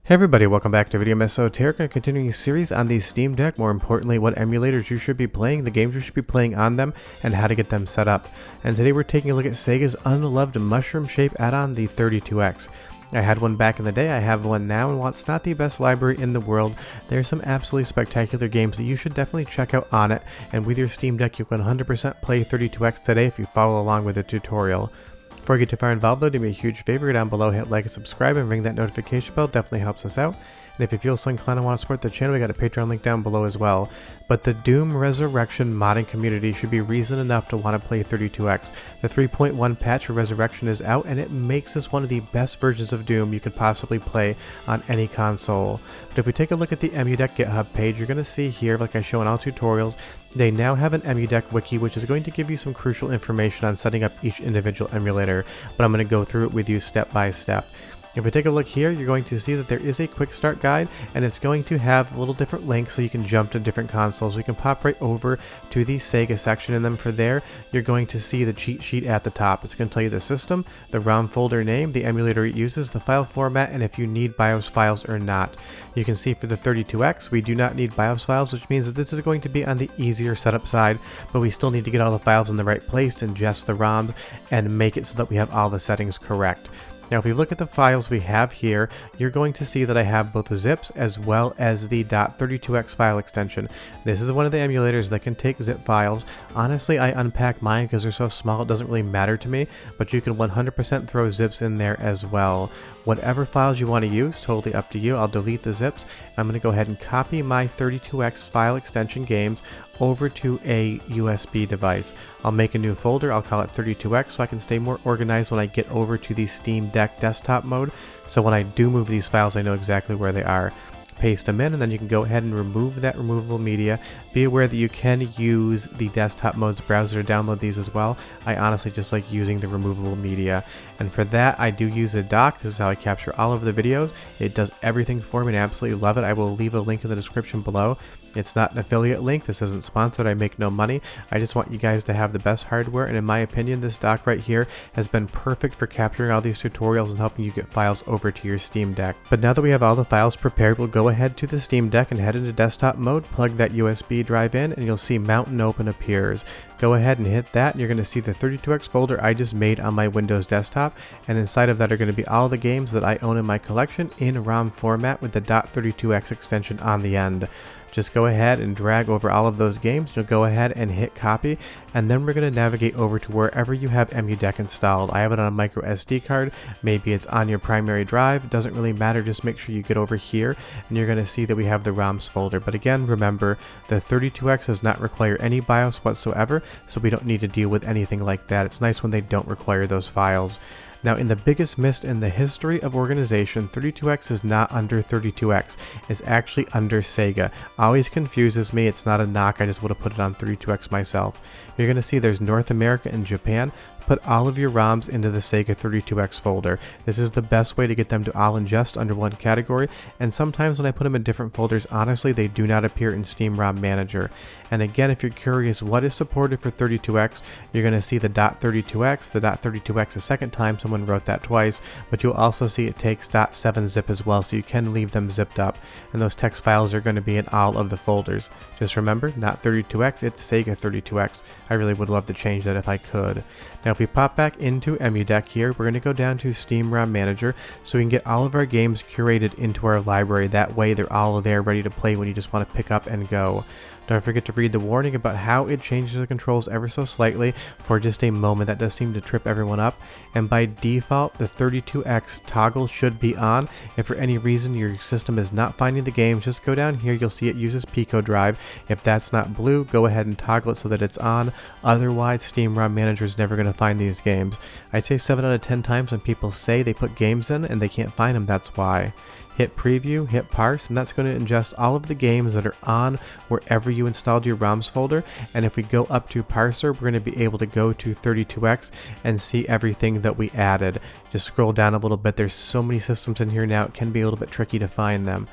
Hey everybody, welcome back to Video Esoteric, and continuing a series on the Steam Deck, more importantly what emulators you should be playing, the games you should be playing on them, and how to get them set up. And today we're taking a look at Sega's unloved mushroom shape add-on, the 32X. I had one back in the day, I have one now, and while it's not the best library in the world, there's some absolutely spectacular games that you should definitely check out on it, and with your Steam Deck you can 100% play 32X today if you follow along with the tutorial. Before you get too far involved though, do me a huge favor, go down below, hit like and subscribe, and ring that notification bell, definitely helps us out. And if you feel so inclined and want to support the channel, we got a Patreon link down below as well. But the Doom Resurrection modding community should be reason enough to want to play 32X. The 3.1 patch for Resurrection is out, and it makes this one of the best versions of Doom you could possibly play on any console. But if we take a look at the EmuDeck GitHub page, you're going to see here, like I show in all tutorials, they now have an EmuDeck wiki, which is going to give you some crucial information on setting up each individual emulator, but I'm going to go through it with you step by step. If we take a look here, you're going to see that there is a quick start guide, and it's going to have a little different links so you can jump to different consoles. We can pop right over to the Sega section, and then for there, you're going to see the cheat sheet at the top. It's going to tell you the system, the ROM folder name, the emulator it uses, the file format, and if you need BIOS files or not. You can see for the 32X, we do not need BIOS files, which means that this is going to be on the easier setup side, but we still need to get all the files in the right place to ingest the ROMs and make it so that we have all the settings correct. Now if we look at the files we have here, you're going to see that I have both the zips as well as the .32x file extension. This is one of the emulators that can take zip files. Honestly, I unpack mine because they're so small it doesn't really matter to me, but you can 100% throw zips in there as well. Whatever files you want to use, totally up to you. I'll delete the zips. I'm going to go ahead and copy my 32x file extension games over to a USB device. I'll make a new folder, I'll call it 32x so I can stay more organized when I get over to the Steam Deck desktop mode, so when I do move these files I know exactly where they are. Paste them in, and then you can go ahead and remove that removable media. Be aware that you can use the desktop mode's browser to download these as well. I honestly just like using the removable media, and for that I do use a dock. This is how I capture all of the videos. It does everything for me and I absolutely love it. I will leave a link in the description below. It's not an affiliate link, this isn't sponsored, I make no money. I just want you guys to have the best hardware, and in my opinion this dock right here has been perfect for capturing all these tutorials and helping you get files over to your Steam Deck. But now that we have all the files prepared, we'll go ahead to the Steam Deck and head into desktop mode, plug that USB drive in, and you'll see Mount and Open appears. Go ahead and hit that, and you're going to see the 32x folder I just made on my Windows desktop, and inside of that are going to be all the games that I own in my collection in ROM format with the .32x extension on the end. Just go ahead and drag over all of those games. You'll go ahead and hit copy, and then we're going to navigate over to wherever you have EmuDeck installed. I have it on a micro SD card, maybe it's on your primary drive, it doesn't really matter, just make sure you get over here and you're going to see that we have the ROMs folder. But again, remember, the 32X does not require any BIOS whatsoever, so we don't need to deal with anything like that. It's nice when they don't require those files. Now, in the biggest miss in the history of organization, 32X is not under 32X. It's actually under Sega. Always confuses me. It's not a knock. I just would have put it on 32X myself. You're going to see there's North America and Japan. Put all of your ROMs into the Sega 32X folder. This is the best way to get them to all ingest under one category, and sometimes when I put them in different folders, honestly, they do not appear in Steam ROM Manager. And again, if you're curious what is supported for 32X, you're going to see the .32X, the .32X a second time, someone wrote that twice, but you'll also see it takes .7zip as well, so you can leave them zipped up, and those text files are going to be in all of the folders. Just remember, not 32X, it's Sega 32X. I really would love to change that if I could. Now if we pop back into EmuDeck here, we're going to go down to Steam ROM Manager so we can get all of our games curated into our library. That way they're all there ready to play when you just want to pick up and go. Don't forget to read the warning about how it changes the controls ever so slightly for just a moment. That does seem to trip everyone up. And by default, the 32X toggle should be on. If for any reason your system is not finding the games, just go down here. You'll see it uses PicoDrive. If that's not blue, go ahead and toggle it so that it's on. Otherwise, Steam ROM Manager is never going to find these games. I'd say 7 out of 10 times when people say they put games in and they can't find them, that's why. Hit preview, hit parse, and that's going to ingest all of the games that are on wherever you installed your ROMs folder. And if we go up to parser, we're going to be able to go to 32X and see everything that we added. Just scroll down a little bit. There's so many systems in here now, it can be a little bit tricky to find them.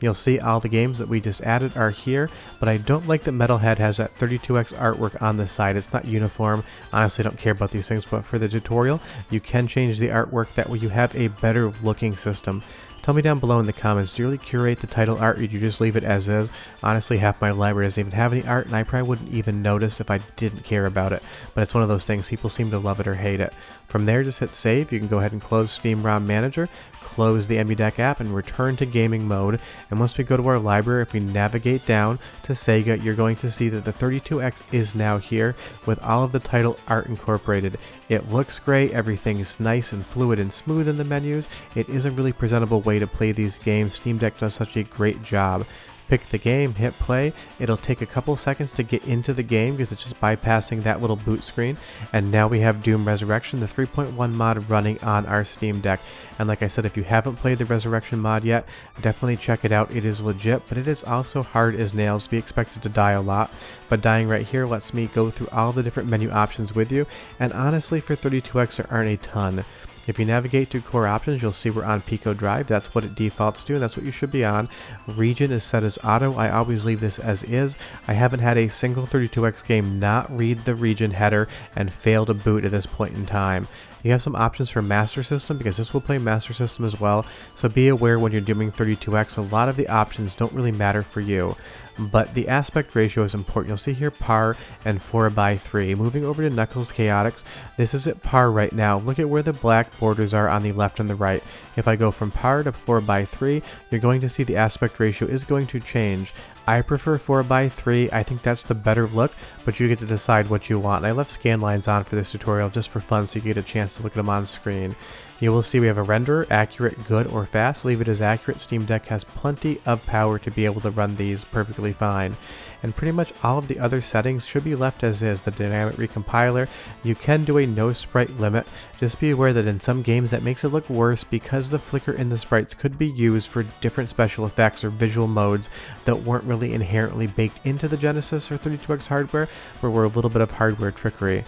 You'll see all the games that we just added are here, but I don't like that Metalhead has that 32X artwork on the side. It's not uniform. Honestly, I don't care about these things, but for the tutorial, you can change the artwork. That way you have a better looking system. Tell me down below in the comments, do you really curate the title art or do you just leave it as is? Honestly, half my library doesn't even have any art and I probably wouldn't even notice if I didn't care about it. But it's one of those things, people seem to love it or hate it. From there, just hit save. You can go ahead and close Steam ROM Manager, close the EmuDeck app, and return to gaming mode. And once we go to our library, if we navigate down to Sega, you're going to see that the 32X is now here with all of the title art incorporated. It looks great, everything is nice and fluid and smooth in the menus. It is a really presentable way to play these games. Steam Deck does such a great job. Pick the game, hit play. It'll take a couple seconds to get into the game because it's just bypassing that little boot screen. And now we have Doom Resurrection, the 3.1 mod running on our Steam Deck. And like I said, if you haven't played the Resurrection mod yet, definitely check it out. It is legit, but it is also hard as nails. Be expected to die a lot. But dying right here lets me go through all the different menu options with you. And honestly, for 32X, there aren't a ton. If you navigate to core options, you'll see we're on PicoDrive. That's what it defaults to, and that's what you should be on. Region is set as auto. I always leave this as is. I haven't had a single 32X game not read the region header and fail to boot at this point in time. You have some options for Master System because this will play Master System as well, so be aware when you're doing 32X, a lot of the options don't really matter for you. But the aspect ratio is important. You'll see here par and 4:3. Moving over to Knuckles Chaotix, this is at par right now. Look at where the black borders are on the left and the right. If I go from par to 4:3, you're going to see the aspect ratio is going to change. I prefer 4:3, I think that's the better look, but you get to decide what you want. And I left scan lines on for this tutorial just for fun so you get a chance to look at them on screen. You will see we have a renderer, accurate, good, or fast. Leave it as accurate. Steam Deck has plenty of power to be able to run these perfectly fine. And pretty much all of the other settings should be left as is. The dynamic recompiler, you can do a no sprite limit. Just be aware that in some games that makes it look worse because the flicker in the sprites could be used for different special effects or visual modes that weren't really inherently baked into the Genesis or 32X hardware, but were a little bit of hardware trickery.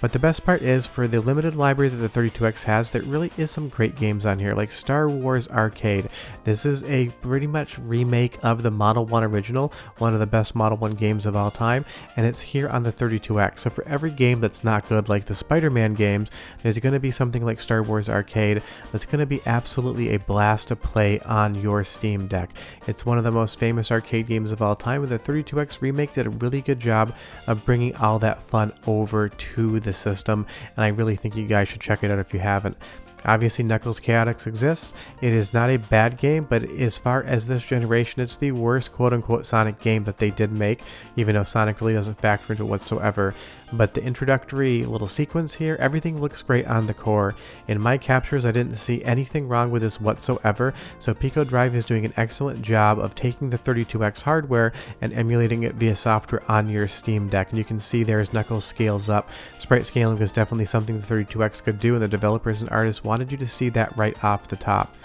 But the best part is, for the limited library that the 32X has, there really is some great games on here, like Star Wars Arcade. This is a pretty much remake of the Model 1 original, one of the best Model 1 games of all time, and it's here on the 32X. So for every game that's not good, like the Spider-Man games, there's going to be something like Star Wars Arcade that's going to be absolutely a blast to play on your Steam Deck. It's one of the most famous arcade games of all time, and the 32X remake did a really good job of bringing all that fun over to the system, and I really think you guys should check it out if you haven't. Obviously, Knuckles Chaotix exists. It is not a bad game, but as far as this generation, it's the worst quote-unquote Sonic game that they did make, even though Sonic really doesn't factor into it whatsoever. But the introductory little sequence here, everything looks great on the core. In my captures, I didn't see anything wrong with this whatsoever, so PicoDrive is doing an excellent job of taking the 32X hardware and emulating it via software on your Steam Deck. And you can see there as Knuckles scales up. Sprite scaling was definitely something the 32X could do, and the developers and artists wanted you to see that right off the top.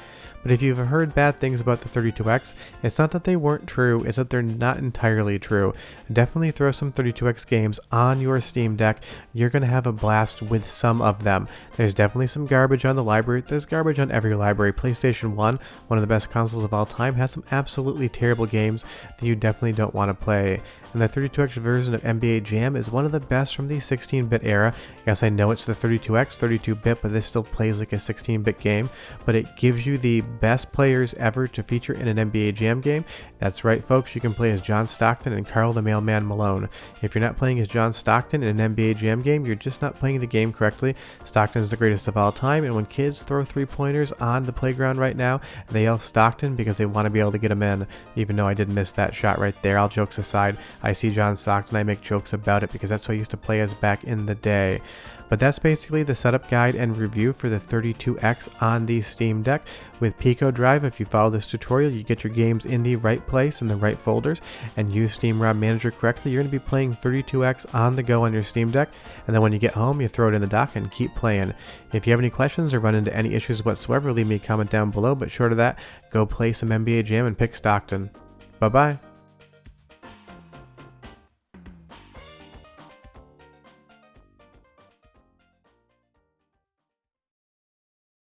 But if you've heard bad things about the 32X, it's not that they weren't true, it's that they're not entirely true. Definitely throw some 32X games on your Steam Deck. You're going to have a blast with some of them. There's definitely some garbage on the library. There's garbage on every library. PlayStation 1, one of the best consoles of all time, has some absolutely terrible games that you definitely don't want to play. And the 32X version of NBA Jam is one of the best from the 16-bit era. Yes, I know it's the 32X, 32-bit, but this still plays like a 16-bit game. But it gives you the best players ever to feature in an NBA Jam game. That's right, folks, you can play as John Stockton and Karl the Mailman Malone. If you're not playing as John Stockton in an NBA Jam game, you're just not playing the game correctly. Stockton is the greatest of all time, and when kids throw three-pointers on the playground right now, they yell Stockton because they want to be able to get them in. Even though I did miss that shot right there, all jokes aside, I see John Stockton, I make jokes about it because that's what I used to play as back in the day. But that's basically the setup guide and review for the 32X on the Steam Deck. With PicoDrive, if you follow this tutorial, you get your games in the right place, in the right folders, and use Steam ROM Manager correctly, you're going to be playing 32X on the go on your Steam Deck, and then when you get home, you throw it in the dock and keep playing. If you have any questions or run into any issues whatsoever, leave me a comment down below, but short of that, go play some NBA Jam and pick Stockton. Bye-bye.